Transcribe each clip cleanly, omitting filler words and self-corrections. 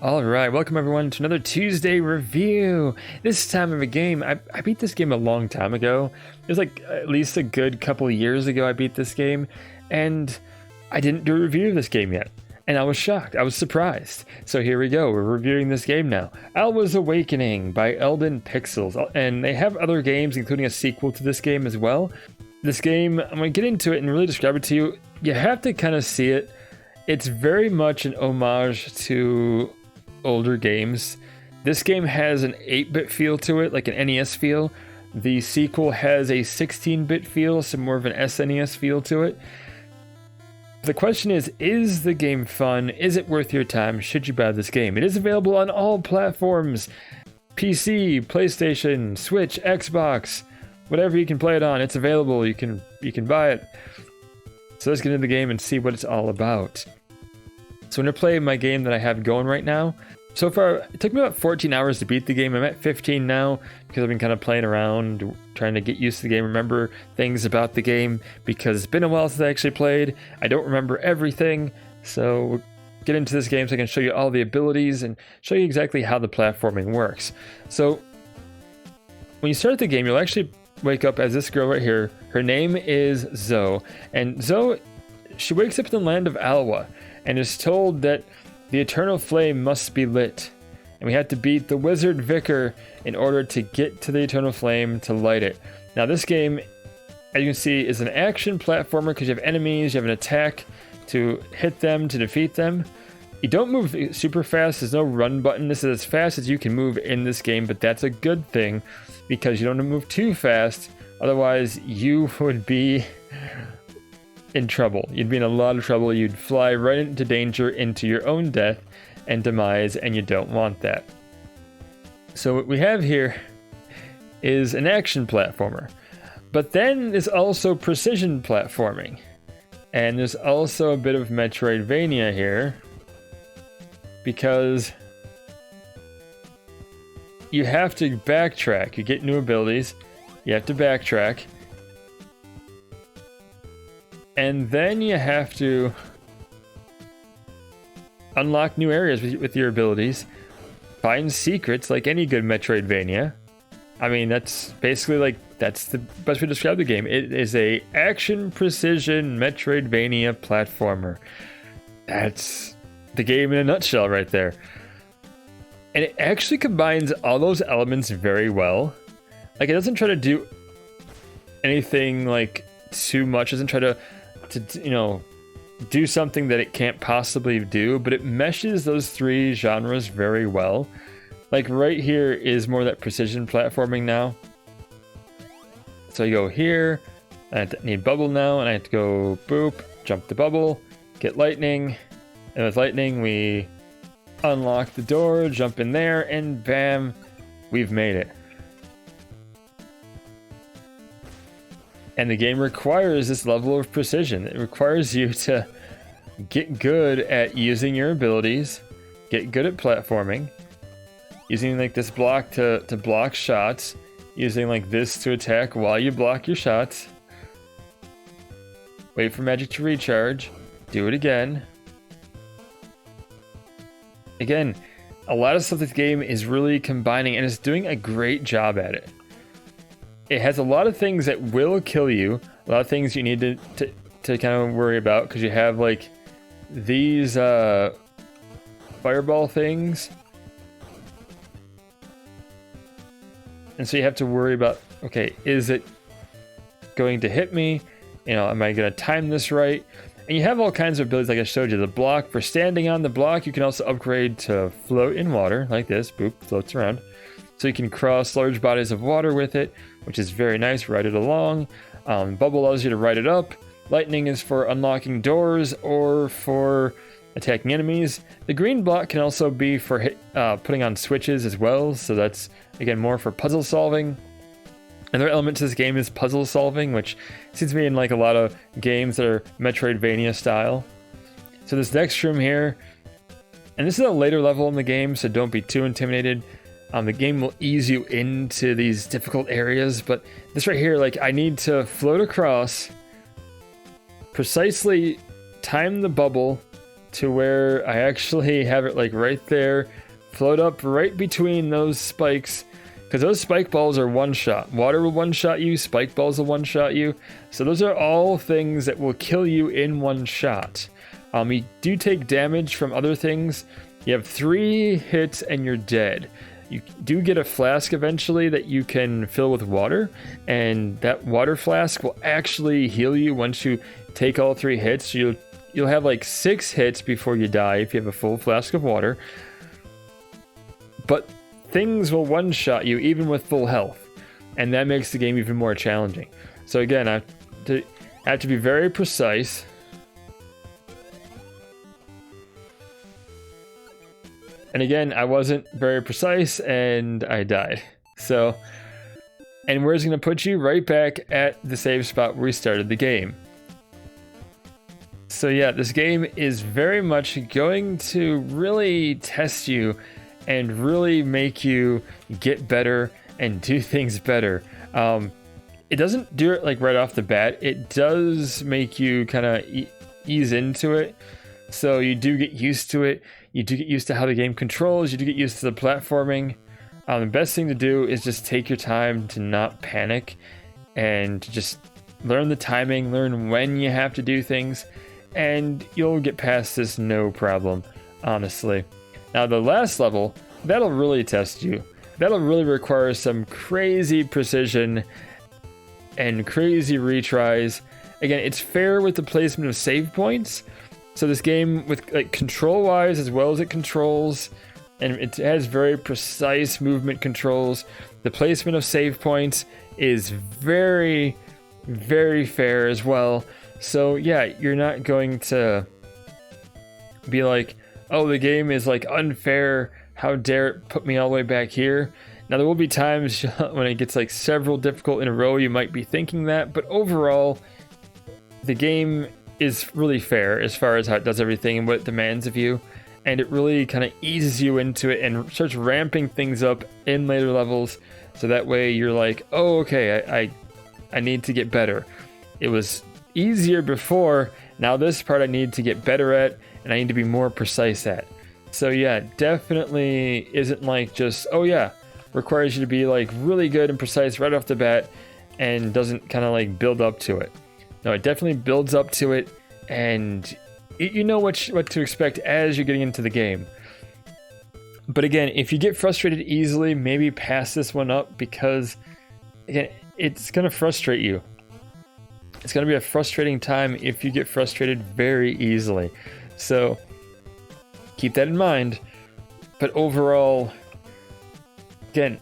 All right, welcome everyone to another Tuesday review. This time of a game, I beat this game a long time ago. It was like at least a good couple of years ago I beat this game, and I didn't do a review of this game yet. And I was shocked, I was surprised. So here we go, we're reviewing this game now. Alwa's Awakening by Elden Pixels, and they have other games, including a sequel to this game as well. This game, I'm gonna get into it and really describe it to you. You have to kind of see it. It's very much an homage to older games. This game has an 8-bit feel to it, like an NES feel. The sequel has a 16-bit feel, so more of an SNES feel to it. The question is the game fun? Is it worth your time? Should you buy this game? It is available on all platforms. PC, PlayStation, Switch, Xbox, whatever you can play it on, it's available. You can buy it. So let's get into the game and see what it's all about. So I'm going to play my game that I have going right now. So far, it took me about 14 hours to beat the game. I'm at 15 now because I've been kind of playing around, trying to get used to the game, remember things about the game, because it's been a while since I actually played. I don't remember everything, so we'll get into this game so I can show you all the abilities and show you exactly how the platforming works. So when you start the game, you'll actually wake up as this girl right here. Her name is Zoe, and Zoe, she wakes up in the land of Alwa and is told that the eternal flame must be lit, and we have to beat the wizard vicar in order to get to the eternal flame to light it. Now this game, as you can see, is an action platformer because you have enemies, you have an attack to hit them, to defeat them. You don't move super fast, there's no run button. This is as fast as you can move in this game, but that's a good thing because you don't move too fast, otherwise you would be in trouble. You'd be in a lot of trouble. You'd fly right into danger, into your own death and demise, and you don't want that. So what we have here is an action platformer, but then there's also precision platforming, and there's also a bit of Metroidvania here because you have to backtrack. You get new abilities, you have to backtrack, and then you have to unlock new areas with your abilities, find secrets like any good Metroidvania. I mean, that's basically that's the best way to describe the game. It is a action precision Metroidvania platformer. That's the game in a nutshell right there. And it actually combines all those elements very well. Like, it doesn't try to do anything like too much, it doesn't try to do something that it can't possibly do, but it meshes those three genres very well. Like right here is more that precision platforming now. So you go here, I need bubble now, and I have to go boop, jump the bubble, get lightning, and with lightning we unlock the door, jump in there, and bam, we've made it. And the game requires this level of precision. It requires you to get good at using your abilities, get good at platforming, using like this block to block shots, using like this to attack while you block your shots, wait for magic to recharge, do it again. Again, a lot of stuff this game is really combining, and it's doing a great job at it. It has a lot of things that will kill you, a lot of things you need to kind of worry about, because you have like these fireball things. And so you have to worry about, okay, is it going to hit me? Am I going to time this right? And you have all kinds of abilities like I showed you. The block, for standing on the block, you can also upgrade to float in water, like this, boop, floats around. So you can cross large bodies of water with it, which is very nice, ride it along. Bubble allows you to ride it up. Lightning is for unlocking doors or for attacking enemies. The green block can also be for putting on switches as well, so that's, again, more for puzzle solving. Another element to this game is puzzle solving, which seems to be in like a lot of games that are Metroidvania style. So this next room here, and this is a later level in the game, so don't be too intimidated. The game will ease you into these difficult areas, but this right here, like, I need to float across, precisely time the bubble to where I actually have it like right there, float up right between those spikes, because those spike balls are one shot. Water will one shot you, spike balls will one shot you. So those are all things that will kill you in one shot. You do take damage from other things. You have 3 hits and you're dead. You do get a flask eventually that you can fill with water, and that water flask will actually heal you once you take all 3 hits. You'll have like 6 hits before you die if you have a full flask of water. But things will one-shot you even with full health, and that makes the game even more challenging. So again, I have to be very precise. And again, I wasn't very precise and I died. So, and where's it going to put you? Right back at the save spot where we started the game. So yeah, this game is very much going to really test you and really make you get better and do things better. It doesn't do it like right off the bat. It does make you kind of ease into it. So you do get used to it. You do get used to how the game controls. You do get used to the platforming. The best thing to do is just take your time to not panic and just learn the timing, learn when you have to do things, and you'll get past this no problem, honestly. Now the last level, that'll really test you. That'll really require some crazy precision and crazy retries. Again, it's fair with the placement of save points. So this game, with like control-wise as well as it controls, and it has very precise movement controls. The placement of save points is very, very fair as well. So yeah, you're not going to be like, oh, the game is like unfair. How dare it put me all the way back here? Now there will be times when it gets like several difficult in a row, you might be thinking that, but overall, the game is really fair as far as how it does everything and what it demands of you, and it really kind of eases you into it and starts ramping things up in later levels, so that way you're like, oh, okay, I need to get better. It was easier before, now this part I need to get better at, and I need to be more precise at. So yeah, definitely isn't like just, oh yeah, requires you to be like really good and precise right off the bat, and doesn't kind of like build up to it. No, it definitely builds up to it, and you know what to expect as you're getting into the game. But again, if you get frustrated easily, maybe pass this one up, because again, it's going to frustrate you. It's going to be a frustrating time if you get frustrated very easily. So keep that in mind. But overall, again,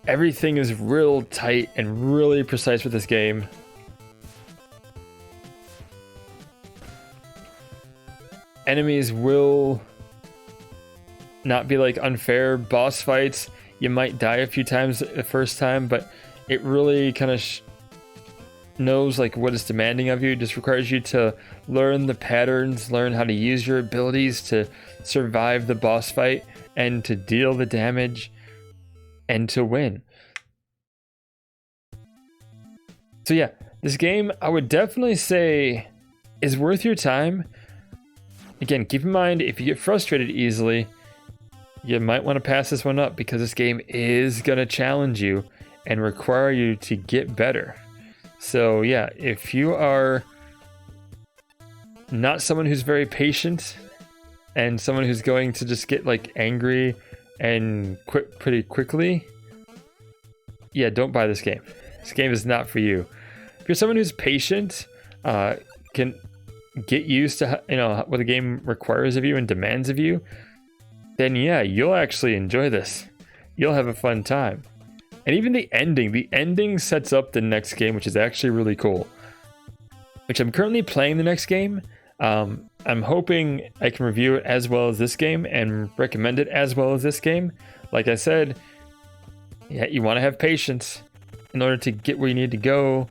everything is real tight and really precise with this game. Enemies will not be like unfair. Boss fights, you might die a few times the first time, but it really kind of knows like what it's demanding of you. It just requires you to learn the patterns, learn how to use your abilities to survive the boss fight and to deal the damage and to win. So yeah, this game I would definitely say is worth your time. Again, keep in mind, if you get frustrated easily, you might want to pass this one up, because this game is going to challenge you and require you to get better. So yeah, if you are not someone who's very patient and someone who's going to just get like angry and quit pretty quickly, yeah, don't buy this game. This game is not for you. If you're someone who's patient, can get used to what the game requires of you and demands of you, then yeah, you'll actually enjoy this. You'll have a fun time. And even the ending sets up the next game, which is actually really cool. Which I'm currently playing the next game. I'm hoping I can review it as well as this game and recommend it as well as this game. Like I said, yeah, you want to have patience in order to get where you need to go,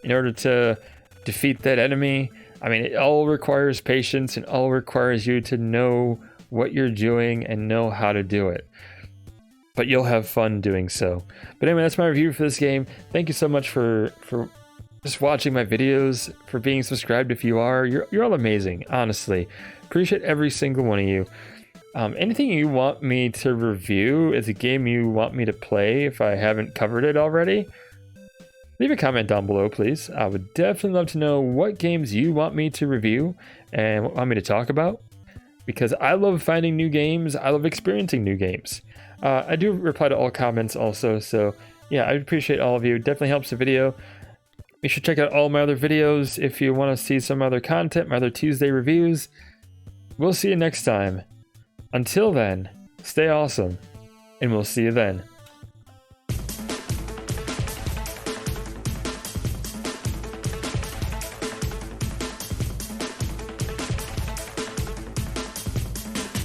in order to defeat that enemy. I mean, it all requires patience and all requires you to know what you're doing and know how to do it. But you'll have fun doing so. But anyway, that's my review for this game. Thank you so much for just watching my videos, for being subscribed if you are. You're all amazing, honestly. Appreciate every single one of you. Anything you want me to review is a game you want me to play if I haven't covered it already, leave a comment down below, please. I would definitely love to know what games you want me to review and what you want me to talk about, because I love finding new games. I love experiencing new games. I do reply to all comments also, so yeah, I appreciate all of you. It definitely helps the video. You should check out all my other videos if you want to see some other content, my other Tuesday reviews. We'll see you next time. Until then, stay awesome, and we'll see you then.